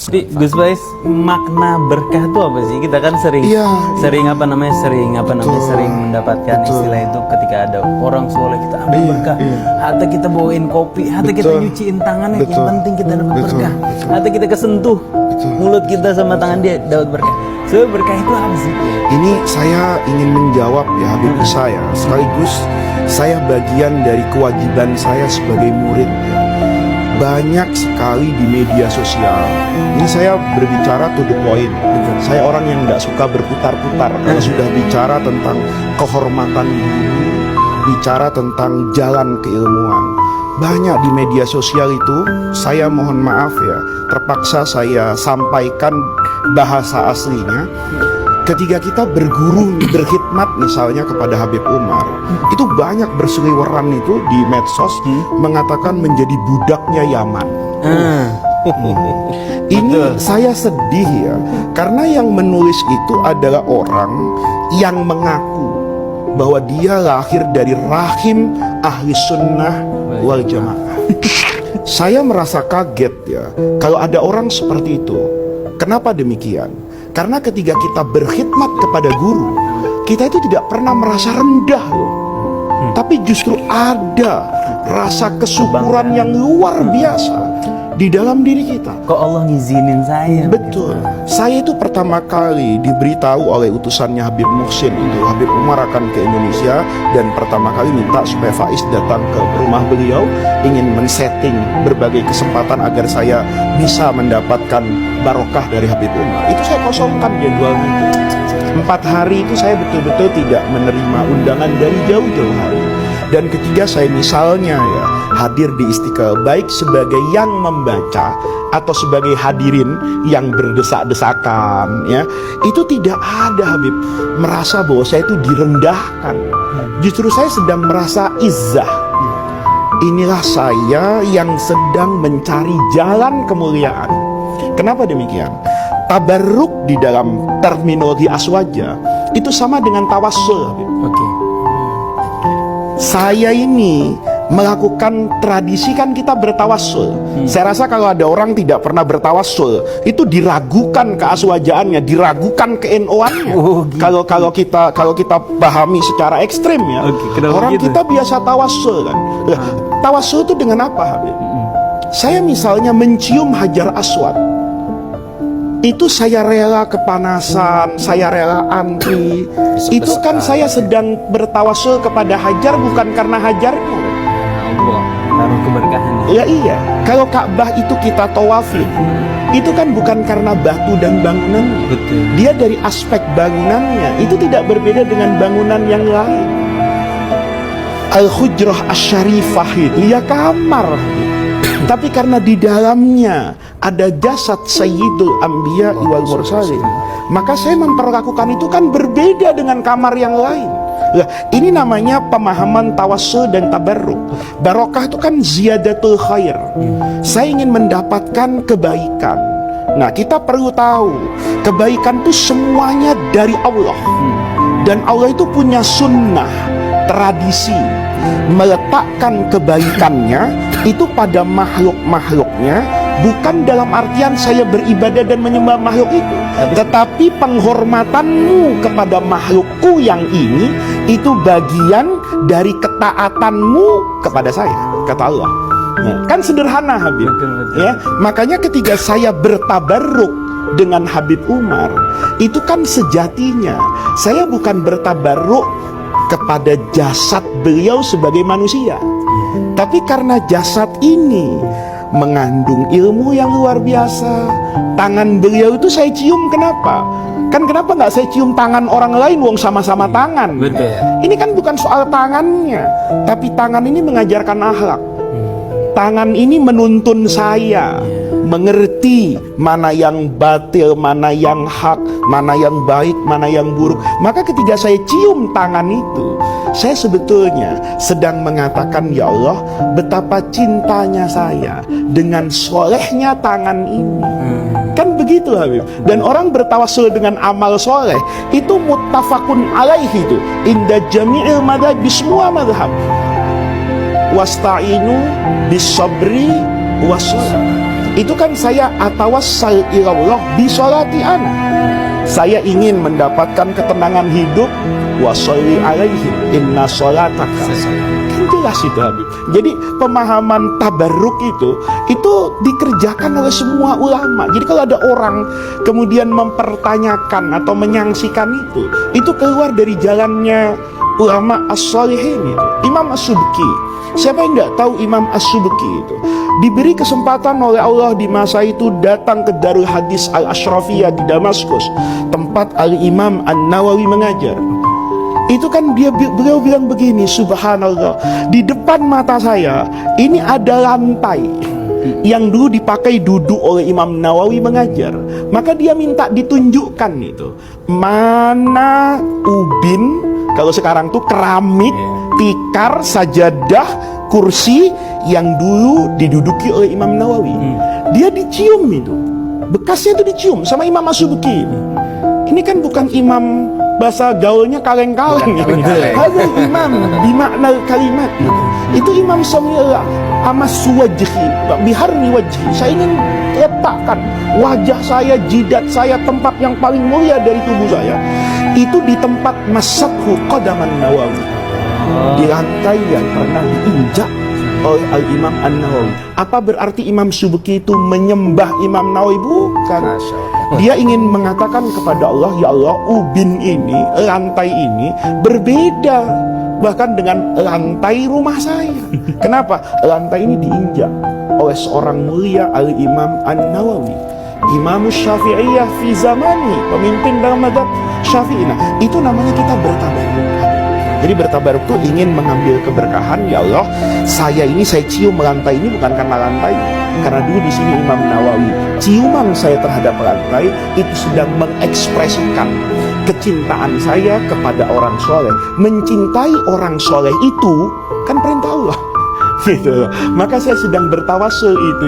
Jadi Gus Bais, makna berkah itu apa sih? Kita kan sering mendapatkan istilah itu ketika ada orang soleh kita ambil berkah. Atau kita bawain kopi, atau kita nyuciin tangannya, yang penting kita dapat berkah. Atau kita kesentuh mulut kita sama tangan dia dapat berkah. Sebenarnya berkah itu apa sih? Ini saya ingin menjawab ya Habib saya, sekaligus saya bagian dari kewajiban saya sebagai murid. Banyak sekali di media sosial. Ini saya berbicara to the point. Saya orang yang nggak suka berputar-putar. Kalau sudah bicara tentang kehormatan guru, bicara tentang jalan keilmuan, banyak di media sosial itu, saya mohon maaf ya, terpaksa saya sampaikan bahasa aslinya. Ketika kita berguru, berkhidmat misalnya kepada Habib Umar, itu banyak berseliweran itu di medsos mengatakan menjadi budaknya Yaman. Ini saya sedih ya, karena yang menulis itu adalah orang yang mengaku bahwa dia lahir dari rahim ahli sunnah wal jamaah. Saya merasa kaget ya, kalau ada orang seperti itu. Kenapa demikian? Karena ketika kita berkhidmat kepada guru, kita itu tidak pernah merasa rendah loh. Tapi justru ada rasa kesyukuran yang luar biasa di dalam diri kita. Kok Allah ngizinin saya? Betul. Saya itu pertama kali diberitahu oleh utusannya Habib Muhsin itu, Habib Umar akan ke Indonesia, dan pertama kali minta supaya Faiz datang ke rumah beliau, ingin men-setting berbagai kesempatan agar saya bisa mendapatkan barokah dari Habib Umar. Itu saya kosongkan jadwalnya itu. 4 hari itu saya betul-betul tidak menerima undangan dari jauh-jauh hari. Dan ketiga saya misalnya ya hadir di Istiqlal, baik sebagai yang membaca atau sebagai hadirin yang berdesak-desakan ya, itu tidak ada Habib merasa bahwa saya itu direndahkan. Justru saya sedang merasa izzah. Inilah saya yang sedang mencari jalan kemuliaan. Kenapa demikian? Tabarruk di dalam terminologi aswaja itu sama dengan tawassul, Habib. Saya ini melakukan tradisi, kan kita bertawassul. Saya rasa kalau ada orang tidak pernah bertawassul, itu diragukan keaswajaannya, diragukan ke-NO-annya. Kalau kita pahami secara ekstrim ya. Orang kita biasa tawassul kan. Tawassul itu dengan apa, Habib? Saya misalnya mencium Hajar Aswad, itu saya rela kepanasan, saya rela antri. Itu kan saya sedang bertawassul kepada Hajar, bukan karena Hajarnya. Allah taruh keberkahannya. Ya iya. Kalau Ka'bah itu kita tawafin, itu kan bukan karena batu dan bangunannya. Betul. Dia dari aspek bangunannya itu tidak berbeda dengan bangunan yang lain. Al-Hujrah Asy-Syarifah itu ya kamar. Tapi karena di dalamnya ada jasad Sayyidul Anbiya wal Mursalin, maka saya memperlakukan itu kan berbeda dengan kamar yang lain. Lah, ini namanya pemahaman tawassul dan tabarruk. Barokah itu kan ziyadatul khair. Saya ingin mendapatkan kebaikan. Nah, kita perlu tahu kebaikan itu semuanya dari Allah. Dan Allah itu punya sunnah, tradisi meletakkan kebaikannya itu pada makhluk-makhluknya, bukan dalam artian saya beribadah dan menyembah makhluk itu, tetapi penghormatanmu kepada makhlukku yang ini itu bagian dari ketaatanmu kepada saya, kata Allah. Kan sederhana, Habib. Ya, makanya ketika saya bertabarruk dengan Habib Umar, itu kan sejatinya saya bukan bertabarruk kepada jasad beliau sebagai manusia, tapi karena jasad ini mengandung ilmu yang luar biasa. Tangan beliau itu saya cium, kenapa? Kan kenapa nggak saya cium tangan orang lain, wong sama-sama tangan. Betul. Ini kan bukan soal tangannya, tapi tangan ini mengajarkan akhlak. Tangan ini menuntun saya mengerti mana yang batil, mana yang hak, mana yang baik, mana yang buruk. Maka ketika saya cium tangan itu, saya sebetulnya sedang mengatakan, ya Allah, betapa cintanya saya dengan solehnya tangan ini. Kan begitu, Habib. Dan orang bertawassul dengan amal soleh itu muttafaqun alaihi, itu inda jami'il madhab, di semua madhab. Wasta'inu bis sabri was salat. itu kan saya atawassal ilallah bi sholati ana. Saya ingin mendapatkan ketenangan hidup, wa sholli alaihim inna sholataka. Kan jelas itu Habib. Jadi pemahaman tabarruk itu dikerjakan oleh semua ulama. Jadi kalau ada orang kemudian mempertanyakan atau menyangsikan itu keluar dari jalannya ulama as-sholihin itu. Imam As-Subki, siapa yang nggak tahu Imam As-Subki itu? Diberi kesempatan oleh Allah di masa itu datang ke Darul Hadis Al-Ashrafiyah di Damaskus, tempat Al-Imam An-Nawawi mengajar. Itu kan beliau bilang begini, subhanallah, di depan mata saya ini ada lantai yang dulu dipakai duduk oleh Imam Nawawi mengajar. Maka dia minta ditunjukkan itu mana ubin, kalau sekarang tuh keramik, tikar, sajadah, kursi yang dulu diduduki oleh Imam Nawawi. Dia dicium itu, bekasnya itu dicium sama Imam As-Subki. Ini kan bukan imam, bahasa gaulnya kaleng-kaleng. Ada imam bimakna kalimat. Itu imam sami'illah amas wajhi biharni wajhi. Saya ingin letakkan wajah saya, jidat saya, tempat yang paling mulia dari tubuh saya itu di tempat masakhu qadaman Nawawi, di lantai yang pernah diinjak oleh Al-Imam An-Nawawi. Apa berarti Imam Subki itu menyembah Imam Nawawi? Bukan. Dia ingin mengatakan kepada Allah, ya Allah, ubin ini, lantai ini berbeda bahkan dengan lantai rumah saya. Kenapa? Lantai ini diinjak oleh seorang mulia Al-Imam An-Nawawi, Imam Syafi'iyah fi zamani, pemimpin dalam mazhab Syafi'i. Nah, itu namanya kita bertabaruk. Jadi bertabaruk itu ingin mengambil keberkahan. Ya Allah, saya cium lantai ini bukan karena lantai, karena dulu di sini Imam Nawawi. Ciuman saya terhadap lantai itu sedang mengekspresikan kecintaan saya kepada orang soleh. Mencintai orang soleh itu kan perintah Allah. Gitu. Maka saya sedang bertawassul itu.